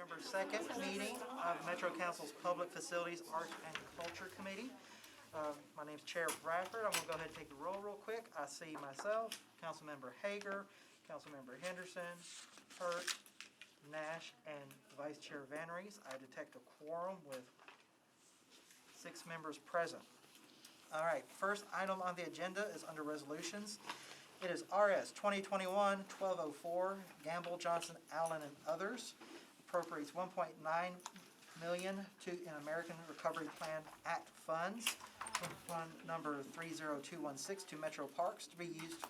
November 2nd meeting of Metro Council's Public Facilities, Arts, and Culture Committee. My name's Chair Bradford. I'm going to go ahead and take the roll real quick. I see myself, Councilmember Hager, Councilmember Henderson, Hurt, Nash, and Vice Chair Van Rees. I detect a quorum with 6 members present. All right, first item on the agenda is under resolutions. It is RS 2021-1204, Gamble, Johnson, Allen, and others. Appropriates $1.9 million to an American Recovery Plan Act funds from fund number 30216 to Metro Parks to be used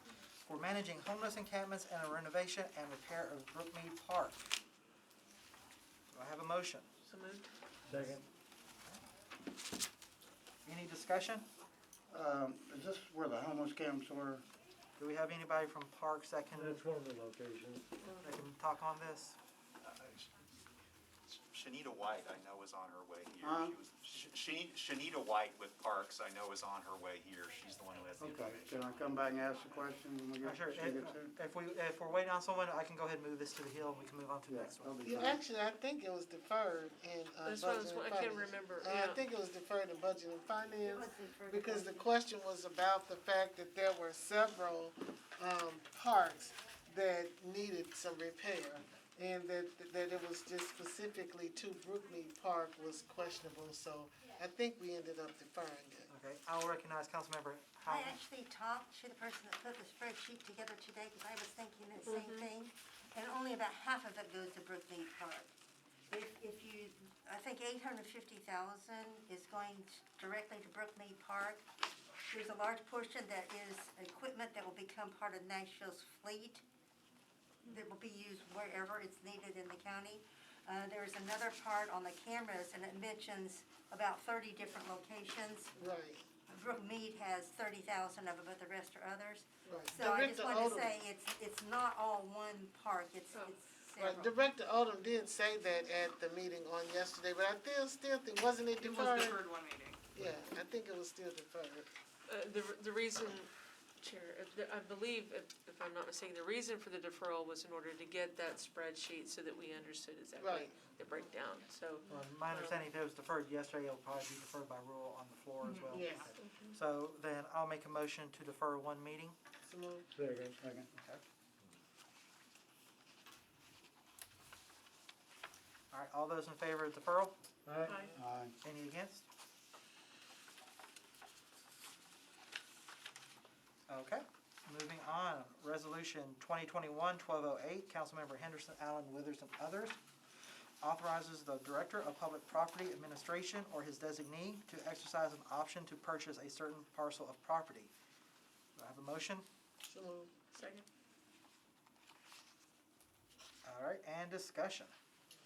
for managing homeless encampments and a renovation and repair of Brookmead Park. Do I have a motion? So moved. Second. Any discussion? Is this where the homeless camps were? Do we have anybody from Parks that can That's one of the locations. talk on this? Shanita White, I know, is on her way here. Huh? Shanita White with Parks, I know, is on her way here. She's the one who has the Okay, information. can I come back and ask the question when we get Sure. she gets here? If we're waiting on someone, I can go ahead and move this to the hill and we can move on to the Yeah, next one. that'll be Yeah, fine. actually, I think it was deferred in That's budget and what I finance. can't remember, I yeah. think it was deferred in budget and finance, because the question was about the fact that there were several parks that needed some repair, and that it was just specifically to Brookmead Park was questionable, so I think we ended up deferring it. Okay, I'll recognize Councilmember I Howard. actually talked to the person that put the spreadsheet together today, because I was thinking the same thing, and only about half of it goes to Brookmead Park. If you, I think 850,000 is going directly to Brookmead Park. There's a large portion that is equipment that will become part of Nashville's fleet, that will be used wherever it's needed in the county. There's another part on the cameras, and it mentions about 30 different locations. Right, Brookmead has 30,000 of it, but the rest are others. right. So I just Director wanted to Odom- say, it's not all one park, it's Right, several. Director Odom did say that at the meeting on yesterday, but I still think, wasn't it It was deferred? deferred one meeting. Yeah, I think it was still deferred. The reason, Chair, I believe, if I'm not mistaken, the reason for the deferral was in order to get that spreadsheet so that we understood exactly Right. the breakdown, so. Well, my understanding, if it was deferred yesterday, it'll probably be deferred by rule on the floor as well. Yes. Okay. So then I'll make a motion to defer one meeting. So moved. Second. Okay. All right, all those in favor of deferral? Aye. Aye. Any against? Okay, moving on. Resolution 2021-1208, Councilmember Henderson, Allen, Withers, and others, authorizes the Director of Public Property Administration or his designee to exercise an option to purchase a certain parcel of property. Do I have a motion? So moved. Second. All right, and discussion.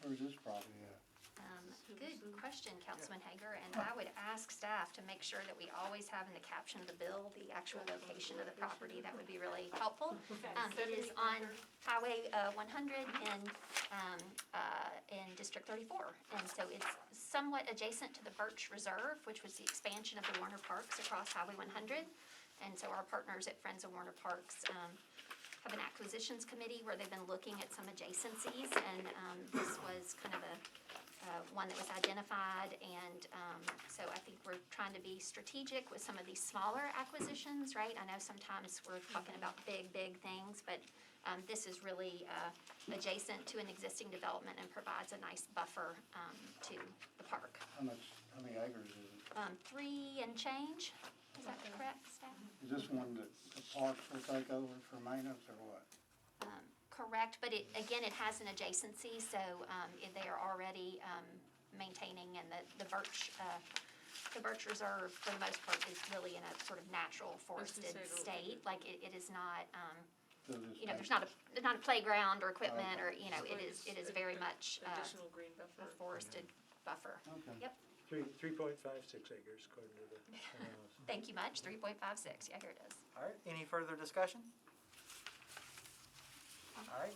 Where's this property at? Good question, Councilman Hager, and I would ask staff to make sure that we always have in the caption of the bill the actual location of the property. That would be really helpful. It is on Highway 100 in District 34, and so it's somewhat adjacent to the Birch Reserve, which was the expansion of the Warner Parks across Highway 100. And so our partners at Friends of Warner Parks have an acquisitions committee where they've been looking at some adjacencies, and this was kind of one that was identified, and so I think we're trying to be strategic with some of these smaller acquisitions, right? I know sometimes we're talking about big things, but this is really adjacent to an existing development and provides a nice buffer to the park. How many acres is it? 3 and change, is that correct, staff? Is this one that the parks will take over for maintenance or what? Correct, but it has an adjacency, so they are already maintaining, and the Birch Reserve, for the most part, is really in a sort of natural forested state. Like it is not, there's not a playground or equipment, or it is very much Additional green buffer. a forested buffer. Okay. Yep. 3.56 acres according to the. Thank you much. 3.56. Yeah, here it is. All right, any further discussion? All right,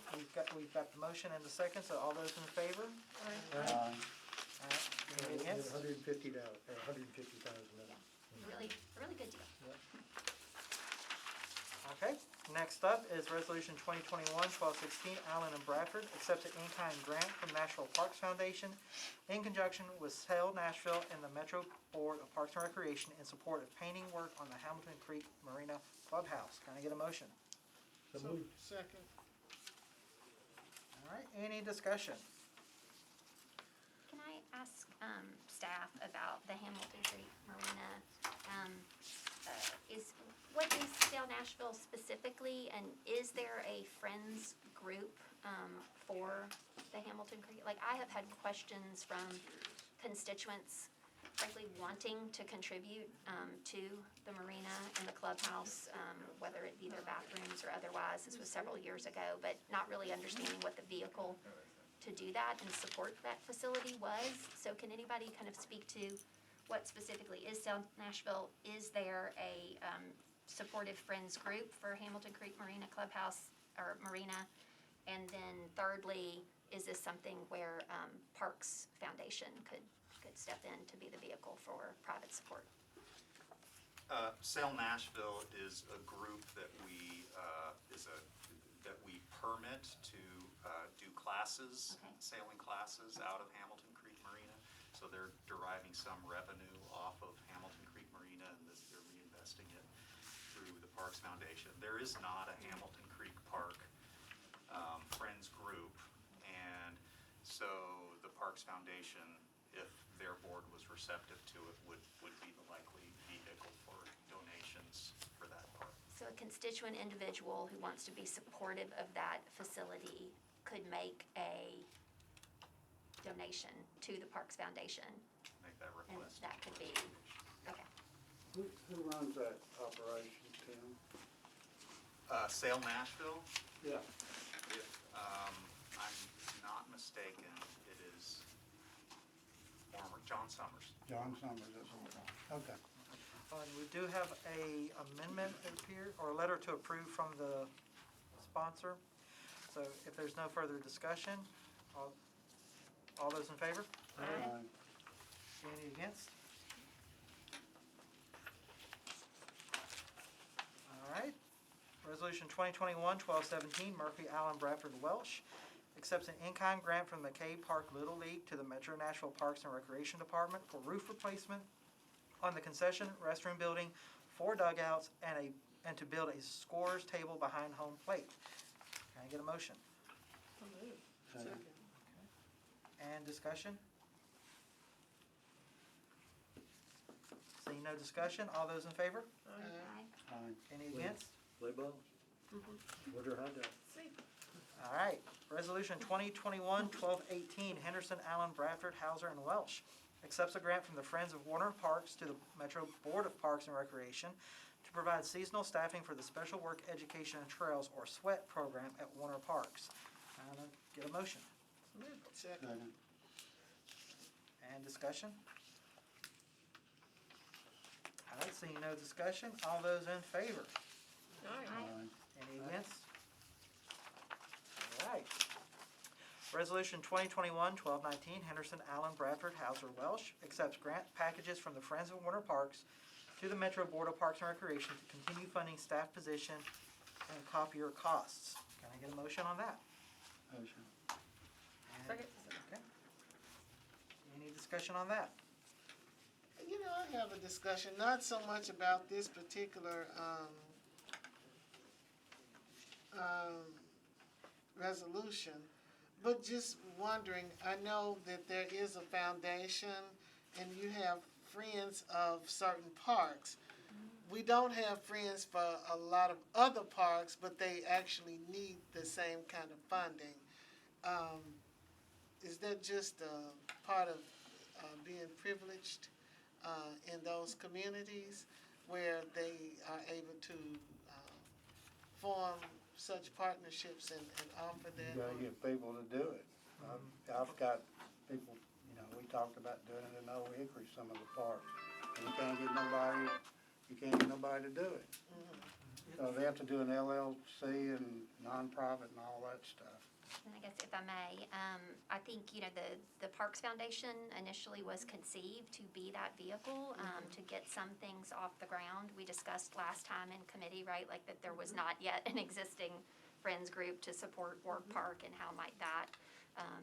we've got the motion and the second, so all those in favor? Aye. All right, any against? $150,000. Really good deal. Okay, Next up is Resolution 2021-1216, Allen and Bradford accepts an in-kind grant from Nashville Parks Foundation in conjunction with Sail Nashville and the Metro Board of Parks and Recreation in support of painting work on the Hamilton Creek Marina Clubhouse. Can I get a motion? So moved. Second. All right, any discussion? Can I ask staff about the Hamilton Creek Marina? What is Sail Nashville specifically, and is there a friends group for the Hamilton Creek? Like, I have had questions from constituents, frankly, wanting to contribute to the marina and the clubhouse, whether it be their bathrooms or otherwise. This was several years ago, but not really understanding what the vehicle to do that and support that facility was. So can anybody kind of speak to what specifically is Sail Nashville? Is there a supportive friends group for Hamilton Creek Marina Clubhouse or Marina? And then thirdly, is this something where Parks Foundation could step in to be the vehicle for private support? Sail Nashville is a group that we permit to do classes, Okay. sailing classes out of Hamilton Creek Marina. So they're deriving some revenue off of Hamilton Creek Marina, and they're reinvesting it through the Parks Foundation. There is not a Hamilton Creek Park Friends group, and so the Parks Foundation, if their board was receptive to it, would be the likely vehicle for donations for that park. So a constituent individual who wants to be supportive of that facility could make a donation to the Parks Foundation, Make that and request. that could be, okay. Who runs that operation, Tim? Sail Nashville, Yeah. if I'm not mistaken, it is former John Summers. John Summers, that's all. Okay. We do have a amendment here, or a letter to approve from the sponsor. So if there's no further discussion, all those in favor? Aye. Any against? All right. Resolution 2021-1217, Murphy, Allen, Bradford, Welsh accepts an in-kind grant from the McCabe Park Little League to the Metro Nashville Parks and Recreation Department for roof replacement on the concession restroom building, 4 dugouts, and to build a scorer's table behind home plate. Can I get a motion? Second. And discussion? Seeing no discussion, all those in favor? Aye. Aye. Any against? Play ball. Order hot dog. All right. Resolution 2021-1218, Henderson, Allen, Bradford, Hauser, and Welsh accepts a grant from the Friends of Warner Parks to the Metro Board of Parks and Recreation to provide seasonal staffing for the Special Work Education and Trails, or SWET, program at Warner Parks. Can I get a motion? Second. Second. And discussion? All right, seeing no discussion, all those in favor? Aye. Any against? All right. Resolution 2021-1219, Henderson, Allen, Bradford, Hauser, Welsh accepts grant packages from the Friends of Warner Parks to the Metro Board of Parks and Recreation to continue funding staff position and copier costs. Can I get a motion on that? Motion. And- Second. Okay. Any discussion on that? You know, I have a discussion, not so much about this particular, resolution, but just wondering, I know that there is a foundation and you have friends of certain parks. We don't have friends for a lot of other parks, but they actually need the same kind of funding. Is that just part of being privileged in those communities where they are able to form such partnerships and offer You that? gotta get people to do it. I've got people, we talked about doing it in Old Hickory, some of the parks. And you can't get nobody to do it. So they have to do an LLC and nonprofit and all that stuff. And I guess if I may, may. I think, the Parks Foundation initially was conceived to be that vehicle, to get some things off the ground. We discussed last time in committee, right, like that there was not yet an existing Friends group to support Ward Park, and how might that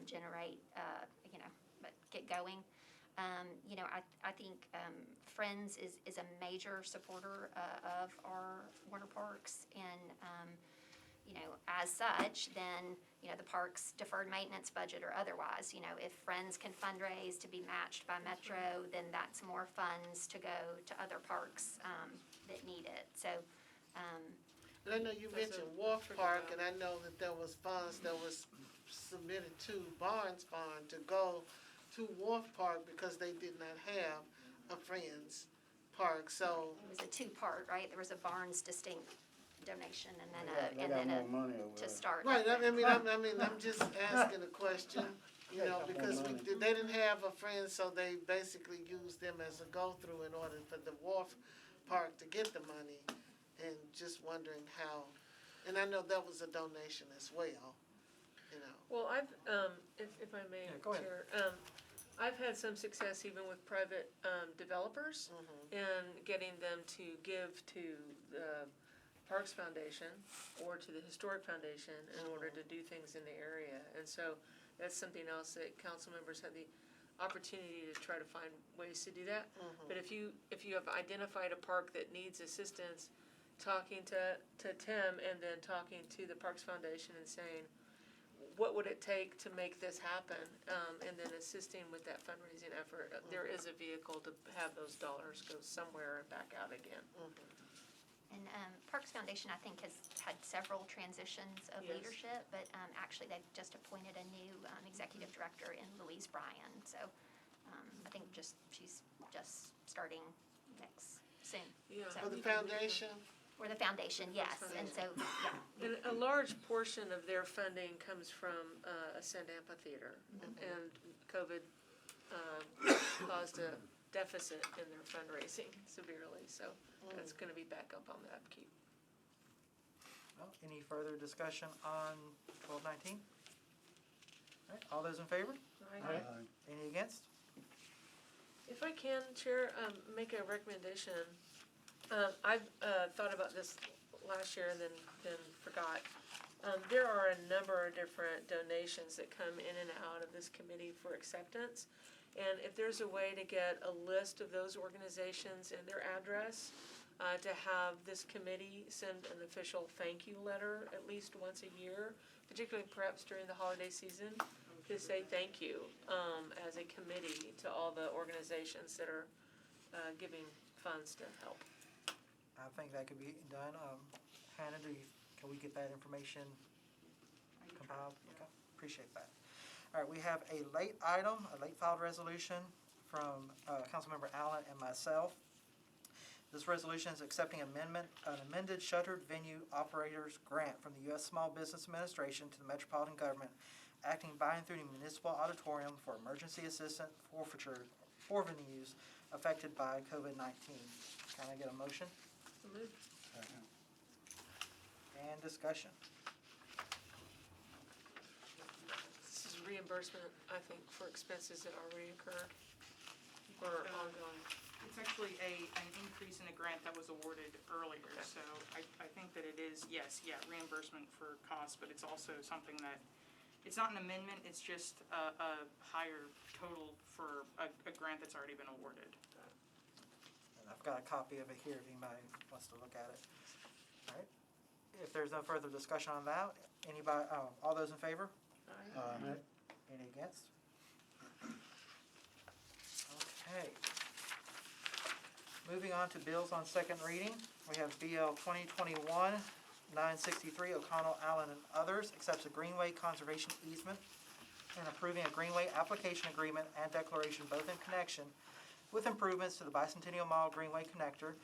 generate, but get going. I think Friends is a major supporter of our water parks, and as such, then, the park's deferred maintenance budget or otherwise, if Friends can fundraise to be matched by Metro, then that's more funds to go to other parks that need it. So, And I know you mentioned Wharf Park, and I know that there was funds that was submitted to Barnes Bond to go to Wharf Park because they did not have a Friends Park, so. it was a two-part, right? There was a Barnes distinct donation, and then They got more money over to there. start. Right, I'm just asking a question, because they didn't have a Friends, so they basically used them as a go-through in order for the Wharf Park to get the money, and just wondering how, and I know that was a donation as well, Well, if I may, Yeah, go ahead. Chair, I've had some success even with private developers in getting them to give to the Parks Foundation or to the Historic Foundation in order to do things in the area. And so that's something else that council members have the opportunity to try to find ways to do that. But if you have identified a park that needs assistance, talking to Tim and then talking to the Parks Foundation and saying, what would it take to make this happen, and then assisting with that fundraising effort. There is a vehicle to have those dollars go somewhere and back out again. And Parks Foundation, I think, has had several transitions of Yes. leadership, but actually they've just appointed a new executive director in Louise Bryan. So I think she's just starting soon. Yeah. So- For the foundation. Or the foundation, yes. And so, yeah. And a large portion of their funding comes from Ascend Amphitheater, and COVID caused a deficit in their fundraising severely, so that's gonna be back up on the upkeep. Well, any further discussion on 1219? All right, all those in favor? Any against? If I can, Chair, make a recommendation. I've thought about this last year and then forgot. There are a number of different donations that come in and out of this committee for acceptance. And if there's a way to get a list of those organizations and their address, to have this committee send an official thank you letter at least once a year, particularly perhaps during the holiday season, to say thank you as a committee to all the organizations that are giving funds to help. I think that could be done. Hannah, can we get that information compiled? Okay, appreciate that. All right, we have a late item, a late filed resolution from Councilmember Allen and myself. This resolution is accepting an amended shuttered venue operators grant from the U.S. Small Business Administration to the Metropolitan Government, acting by and through the municipal auditorium for emergency assistance forfeiture for venues affected by COVID-19. Can I get a motion So moved. and discussion? This is reimbursement, I think, for expenses that already occurred or ongoing. It's actually an increase in a grant that was awarded earlier, so I think that it is, reimbursement for costs, but it's also something that, it's not an amendment, it's just a higher total for a grant that's already been awarded. And I've got a copy of it here if anybody wants to look at it. All right. If there's no further discussion on that, all those in favor? Any against? Okay. Moving on to bills on second reading, we have BL 2021-963, O'Connell, Allen, and others, accepts a Greenway Conservation easement and approving a Greenway application agreement and declaration both in connection with improvements to the Bicentennial Mall Greenway connector.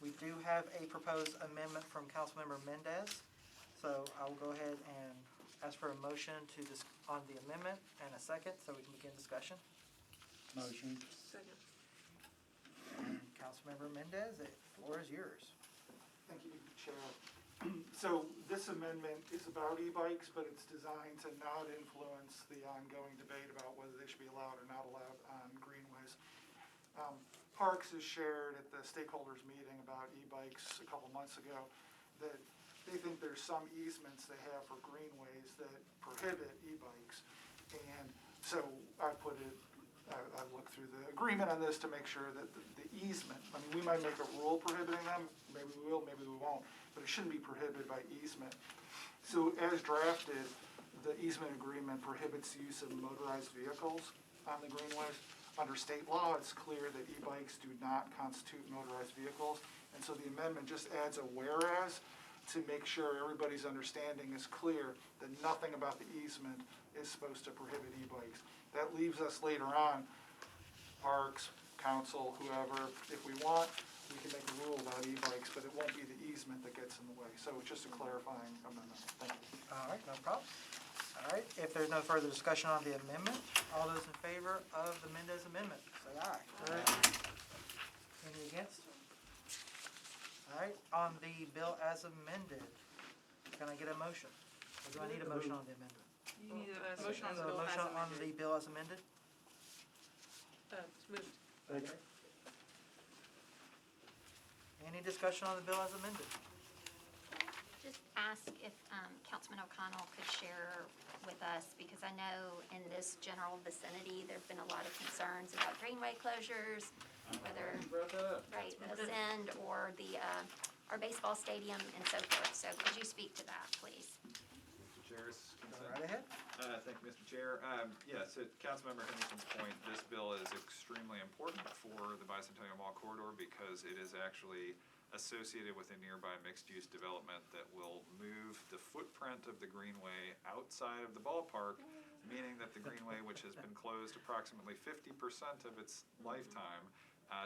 We do have a proposed amendment from Councilmember Mendez, so I will go ahead and ask for a motion on the amendment and a second, so we can begin discussion. Motion. Second. And Councilmember Mendez, the floor is yours. Thank you, Chair. So this amendment is about e-bikes, but it's designed to not influence the ongoing debate about whether they should be allowed or not allowed on greenways. Parks has shared at the stakeholders meeting about e-bikes a couple months ago that they think there's some easements they have for greenways that prohibit e-bikes. And so I looked through the agreement on this to make sure that the easement, I mean, we might make a rule prohibiting them, maybe we will, maybe we won't, but it shouldn't be prohibited by easement. So as drafted, the easement agreement prohibits the use of motorized vehicles on the greenways. Under state law, it's clear that e-bikes do not constitute motorized vehicles, and so the amendment just adds a whereas to make sure everybody's understanding is clear that nothing about the easement is supposed to prohibit e-bikes. That leaves us later on, parks, council, whoever, if we want, we can make a rule about e-bikes, but it won't be the easement that gets in the way. So it's just a clarifying amendment. Thank you. All right, no problem. All right, if there's no further discussion on the amendment, all those in favor of the Mendez amendment, say aye. Any against? All right, on the bill as amended, can I get a motion? Or do I need a motion on the amendment? You need a motion on the So a bill as motion on amended. the bill as amended? It's moved. Second. Any discussion on the bill as amended? Just ask if Councilman O'Connell could share with us, because I know in this general vicinity, there've been a lot of concerns about greenway closures, whether, right, Ascend or our baseball stadium and so forth. So could you speak to that, please? Mr. Chair's Go consent. right ahead. Thank you, Mr. Chair. Yes, to Councilmember Henderson's point, this bill is extremely important for the Bicentennial Mall corridor because it is actually associated with a nearby mixed-use development that will move the footprint of the greenway outside of the ballpark, meaning that the greenway, which has been closed approximately 50% of its lifetime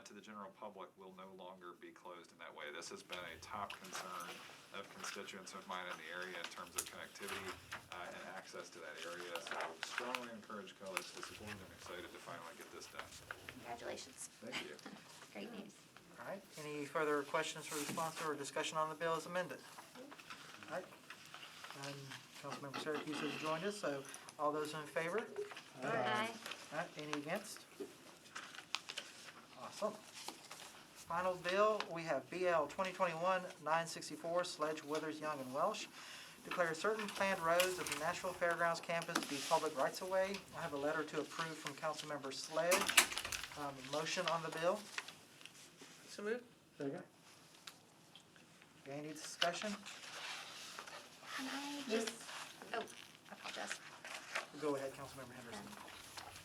to the general public, will no longer be closed in that way. This has been a top concern of constituents of mine in the area in terms of connectivity and access to that area. So strongly encourage colleagues to support and excited to finally get this done. Congratulations. Thank you. Great news. All right, any further questions for the sponsor or discussion on the bill as amended? All right, and Councilmember Syracuse has joined us, so all those in favor? Aye. All right, any against? Awesome. Final bill, we have BL 2021-964, Sledge, Withers, Young, and Welsh. Declare certain planned roads of the Nashville Fairgrounds campus to be public rights-of-way. I have a letter to approve from Councilmember Sledge. Motion on the bill. So moved. Second. Any discussion? Can I just, I apologize. Go ahead, Councilmember Henderson.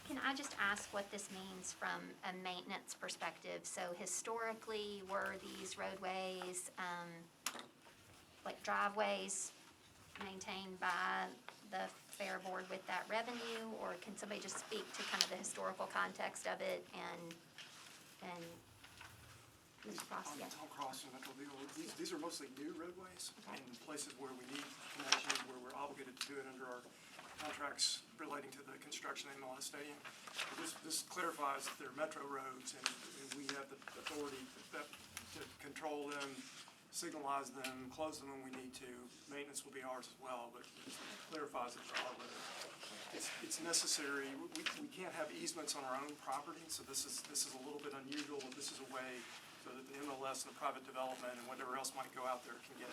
Can I just ask what this means from a maintenance perspective? So historically, were these roadways, like driveways, maintained by the fair board with that revenue? Or can somebody just speak to kind of the historical context of it and Mr. Frost, yes? Tom Cross from Metroville. These are mostly new roadways Okay. in places where we need connections, where we're obligated to do it under our contracts relating to the construction of the MLS Stadium. This clarifies that they're metro roads, and we have the authority to control them, signalize them, close them when we need to. Maintenance will be ours as well, but it clarifies that they're our roads. It's necessary. We can't have easements on our own property, so this is a little bit unusual. This is a way so that the MLS and the private development and whatever else might go out there can get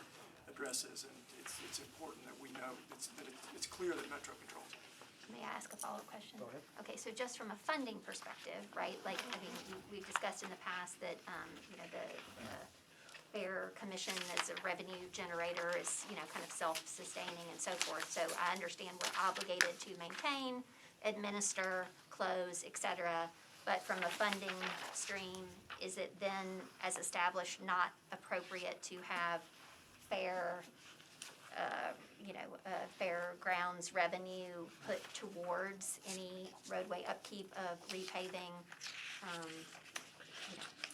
addresses, and it's important that we know it's clear that Metro controls it. May I ask a follow-up question? Go ahead. Okay, so just from a funding perspective, right, like, I mean, we've discussed in the past that, the Fair Commission as a revenue generator is, kind of self-sustaining and so forth. So I understand we're obligated to maintain, administer, close, et cetera. But from a funding stream, is it then, as established, not appropriate to have fairgrounds revenue put towards any roadway upkeep of repaving,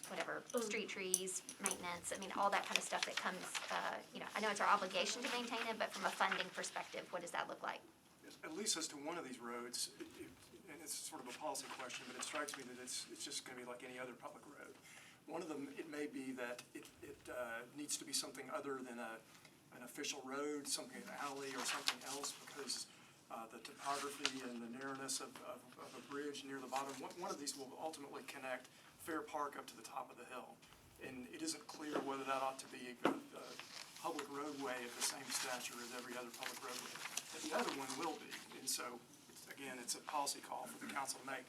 whatever, street trees, maintenance, I mean, all that kind of stuff that comes, I know it's our obligation to maintain it, but from a funding perspective, what does that look like? At least as to one of these roads, and it's sort of a policy question, but it strikes me that it's just going to be like any other public road. One of them, it may be that it needs to be something other than a an official road, something an alley or something else, because the topography and the narrowness of a bridge near the bottom, one of these will ultimately connect Fair Park up to the top of the hill. And it isn't clear whether that ought to be a public roadway of the same stature as every other public roadway. But the other one will be, and so, again, it's a policy call for the council to make,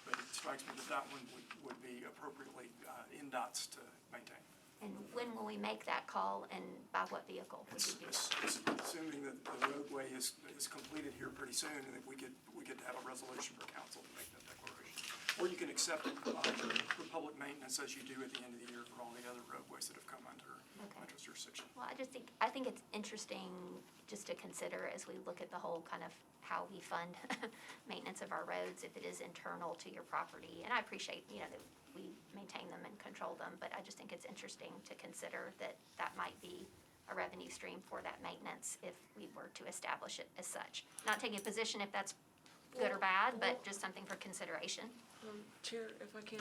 but it strikes me that that one would be appropriately NDOT's to maintain. And when will we make that call, and by what vehicle would you do that? Assuming that the roadway is completed here pretty soon, and that we could have a resolution for council to make that declaration. Or you can accept it for public maintenance as you do at the end of the year for all the other roadways that have come under Metro's jurisdiction. Well, I think it's interesting just to consider as we look at the whole kind of how we fund maintenance of our roads, if it is internal to your property. And I appreciate, that we maintain them and control them, but I just think it's interesting to consider that that might be a revenue stream for that maintenance if we were to establish it as such. Not taking a position if that's good or bad, but just something for consideration. Chair, if I can,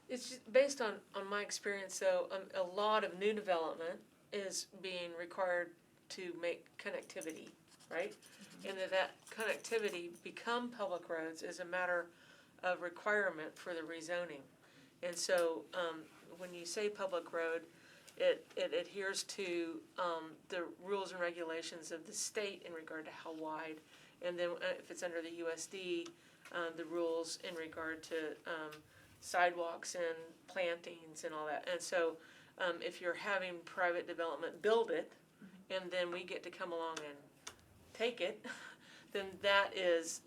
it's just based on my experience, though, a lot of new development is being required to make connectivity, right? And that connectivity become public roads is a matter of requirement for the rezoning. And so, when you say public road, it adheres to, the rules and regulations of the state in regard to how wide. And then if it's under the USD, the rules in regard to, sidewalks and plantings and all that. And so, if you're having private development build it, and then we get to come along and take it, then that is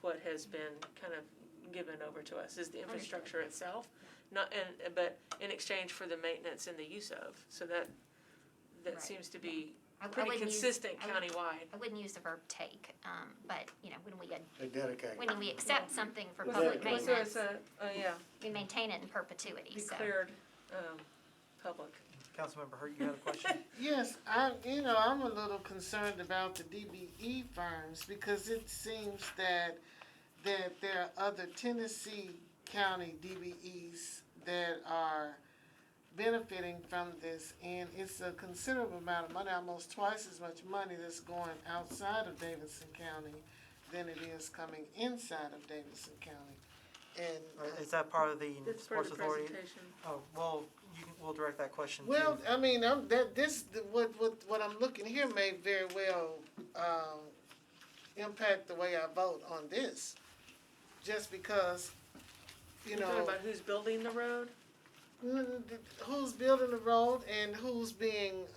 what has been kind of given over to us, is the infrastructure itself, but in exchange for the maintenance and the use of. So that Right. seems to be I pretty wouldn't use- consistent I would- countywide. I wouldn't use the verb take, but, They dedicate. when we accept something for Was public that- was maintenance, Yeah, we maintain it in perpetuity, so. declared, public. Councilmember Hurt, you had a question? Yes, I'm a little concerned about the DBE firms because it seems that there are other Tennessee County DBEs that are benefiting from this, and it's a considerable amount of money, almost twice as much money that's going outside of Davidson County than it is coming inside of Davidson County. And Is that part of the That's part Sports of the Authority? presentation. Oh, well, we'll direct that question to. well, I mean, what I'm looking here may very well impact the way I vote on this, just because, You're talking about who's building the road? who's building the road and who's being,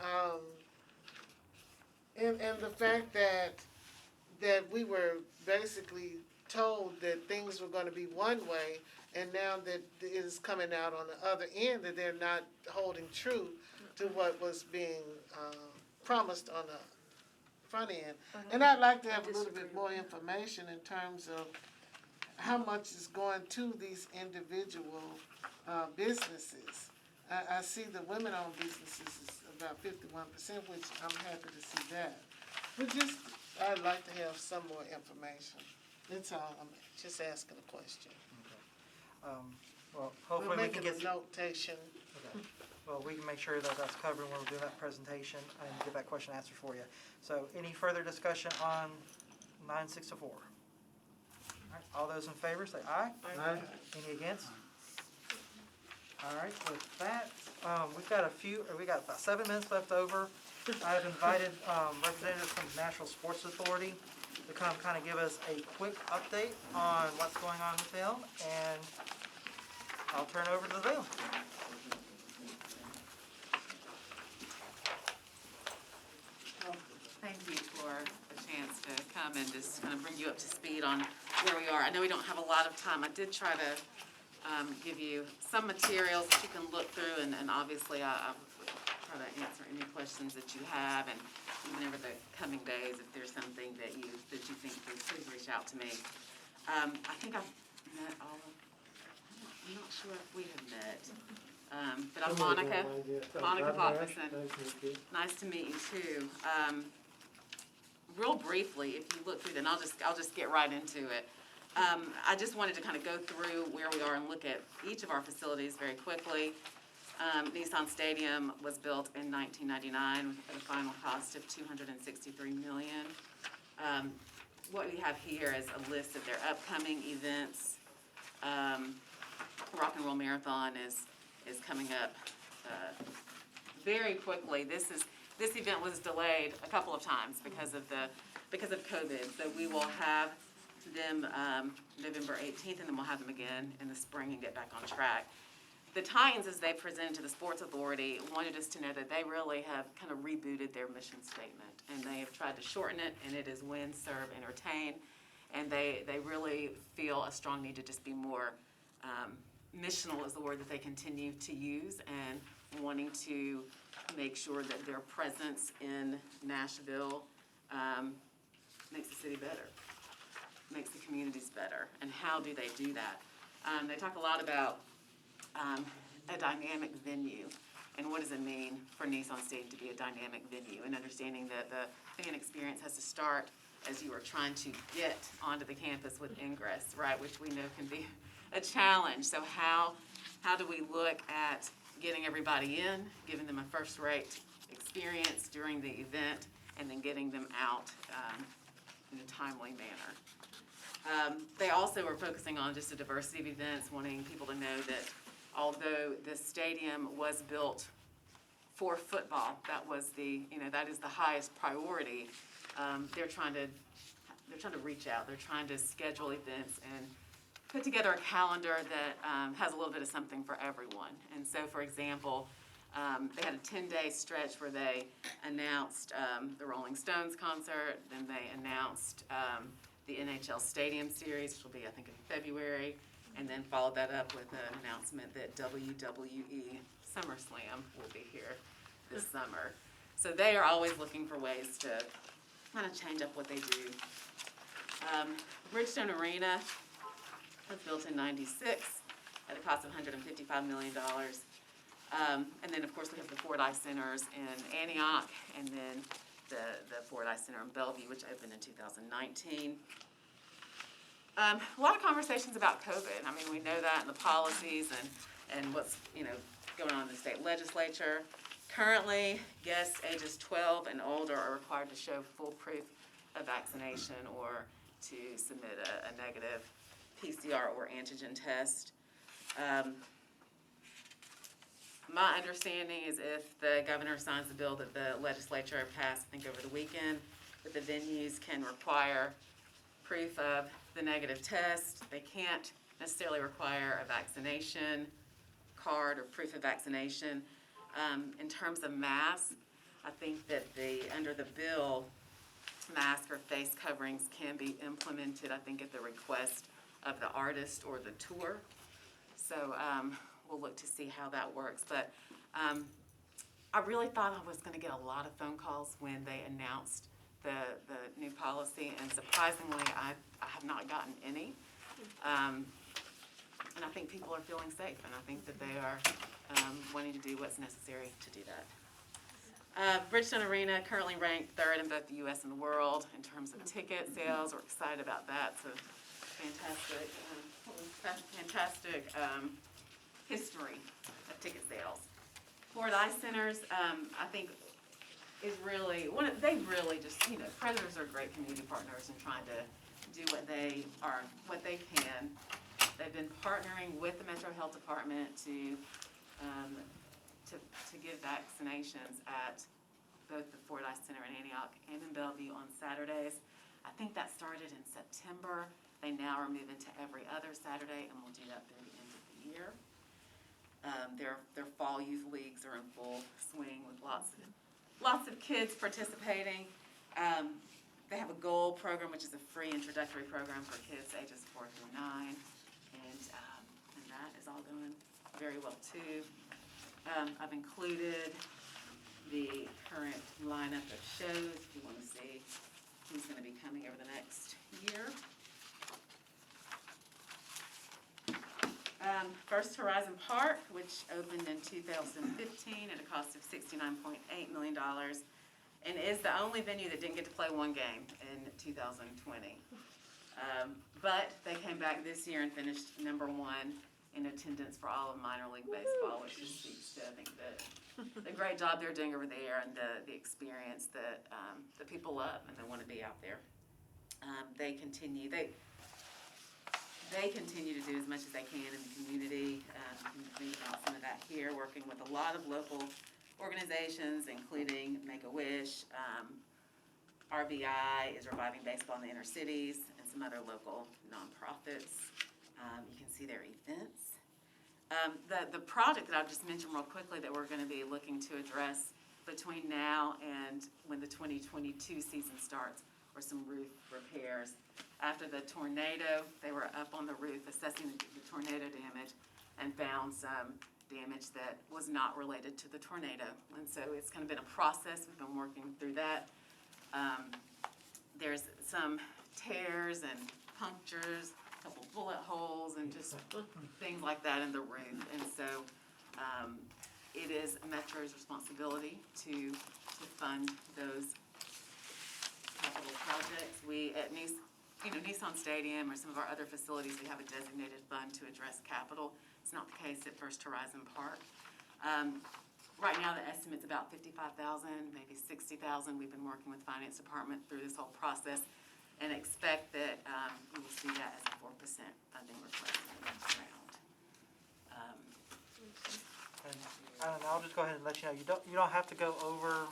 and the fact that we were basically told that things were gonna be one way, and now that it is coming out on the other end, that they're not holding true to what was being, promised on the front end. And I'd like to have a little bit more information in terms of how much is going to these individual businesses. I see the women-owned businesses is about 51%, which I'm happy to see that. But I'd like to have some more information. That's all, I'm just asking a question. Well, hopefully we can We're get. making a notation. Okay. Well, we can make sure that that's covered when we're doing that presentation and get that question answered for you. So any further discussion on 9604? All right, all those in favor say aye. Aye. Any against? All right, with that, we got about 7 minutes left over. I've invited representatives from the Nashville Sports Authority to come kind of give us a quick update on what's going on with them, and I'll turn it over to them. Thank you for the chance to come and just kind of bring you up to speed on where we are. I know we don't have a lot of time. I did try to give you some materials that you can look through, and obviously I'll try to answer any questions that you have, and even over the coming days, if there's something that you think, please reach out to me. I think I've met all of, I'm not sure if we have met, but I'm Monica Botmason. Nice to meet you too. Real briefly, if you look through, then I'll just get right into it. I just wanted to kind of go through where we are and look at each of our facilities very quickly. Nissan Stadium was built in 1999 at a final cost of $263 million. What we have here is a list of their upcoming events. Rock and Roll Marathon is coming up very quickly. This event was delayed a couple of times because of COVID. So we will have them November 18th, and then we'll have them again in the spring and get back on track. The Titans, as they presented to the Sports Authority, wanted us to know that they really have kind of rebooted their mission statement, and they have tried to shorten it, and it is win, serve, entertain, and they really feel a strong need to just be more missional is the word that they continue to use, and wanting to make sure that their presence in Nashville makes the city better, makes the communities better. And how do they do that? They talk a lot about a dynamic venue, and what does it mean for Nissan Stadium to be a dynamic venue, and understanding that the fan experience has to start as you are trying to get onto the campus with ingress, right, which we know can be a challenge. So how do we look at getting everybody in, giving them a first-rate experience during the event, and then getting them out in a timely manner. They also are focusing on just a diversity of events, wanting people to know that although the stadium was built for football, that is the highest priority. They're trying to reach out. They're trying to schedule events and put together a calendar that has a little bit of something for everyone. And so, for example, they had a 10-day stretch where they announced the Rolling Stones concert, then they announced the NHL Stadium Series, which will be, I think, in February, and then followed that up with an announcement that WWE SummerSlam will be here this summer. So they are always looking for ways to kind of change up what they do. Bridgestone Arena was built in '96 at a cost of $155 million. And then, of course, we have the Ford Ice Centers in Antioch, and then the Ford Ice Center in Bellevue, which opened in 2019. A lot of conversations about COVID. I mean, we know that in the policies and what's going on in the state legislature. Currently, guests ages 12 and older are required to show full proof of vaccination or to submit a negative PCR or antigen test. My understanding is if the governor signs the bill that the legislature passed, I think over the weekend, that the venues can require proof of the negative test. They can't necessarily require a vaccination card or proof of vaccination. In terms of masks, I think that under the bill, mask or face coverings can be implemented, I think, at the request of the artist or the tour. So we'll look to see how that works. But I really thought I was going to get a lot of phone calls when they announced the new policy, and surprisingly, I have not gotten any. And I think people are feeling safe, and I think that they are wanting to do what's necessary to do that. Bridgestone Arena currently ranked 3rd in both the U.S. and the world in terms of ticket sales. We're excited about that. It's a fantastic history of ticket sales. Ford Ice Centers, I think, is really Predators are great community partners in trying to do what they can. They've been partnering with the Metro Health Department to give vaccinations at both the Ford Ice Center in Antioch and in Bellevue on Saturdays. I think that started in September. They now are moving to every other Saturday, and we'll do that through the end of the year. Their fall youth leagues are in full swing with lots of kids participating. They have a goal program, which is a free introductory program for kids ages 4 through 9, and that is all going very well too. I've included the current lineup of shows if you want to see who's going to be coming over the next year. First Horizon Park, which opened in 2015 at a cost of $69.8 million, and is the only venue that didn't get to play one game in 2020. But they came back this year and finished #1 in attendance for all of minor league baseball, which just speaks to, I think, the great job they're doing over there and the experience that the people love and they want to be out there. They continue to do as much as they can in the community. You can think about some of that here, working with a lot of local organizations, including Make-A-Wish. RBI is reviving baseball in the inner cities, and some other local nonprofits. You can see their events. The project that I've just mentioned real quickly that we're going to be looking to address between now and when the 2022 season starts were some roof repairs. After the tornado, they were up on the roof assessing the tornado damage and found some damage that was not related to the tornado. And so it's kind of been a process. We've been working through that. There's some tears and punctures, a couple bullet holes, and just things like that in the roof. And so it is Metro's responsibility to fund those capital projects. We at Nissan Stadium or some of our other facilities, we have a designated fund to address capital. It's not the case at First Horizon Park. Right now, the estimate's about $55,000, maybe $60,000. We've been working with the Finance Department through this whole process and expect that we will see that as a 4% funding request in the next round. And I'll just go ahead and let you know, you don't have to go over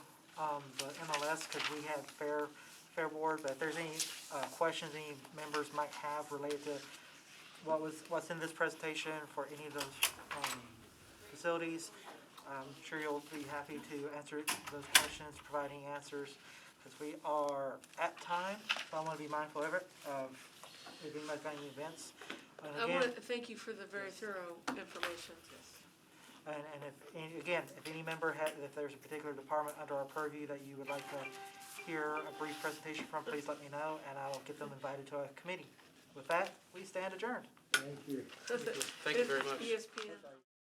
the MLS because we have fair board, but if there's any questions any members might have related to what's in this presentation for any of those facilities, I'm sure you'll be happy to answer those questions, providing answers, because we are at time, so I want to be mindful of it, if anybody's got any events. And I again, want to thank you for the very thorough information. and if any member if there's a particular department under our purview that you would like to hear a brief presentation from, please let me know, and I'll get them invited to a committee. With that, we stand adjourned. Thank you. Thank you very much. ESPN.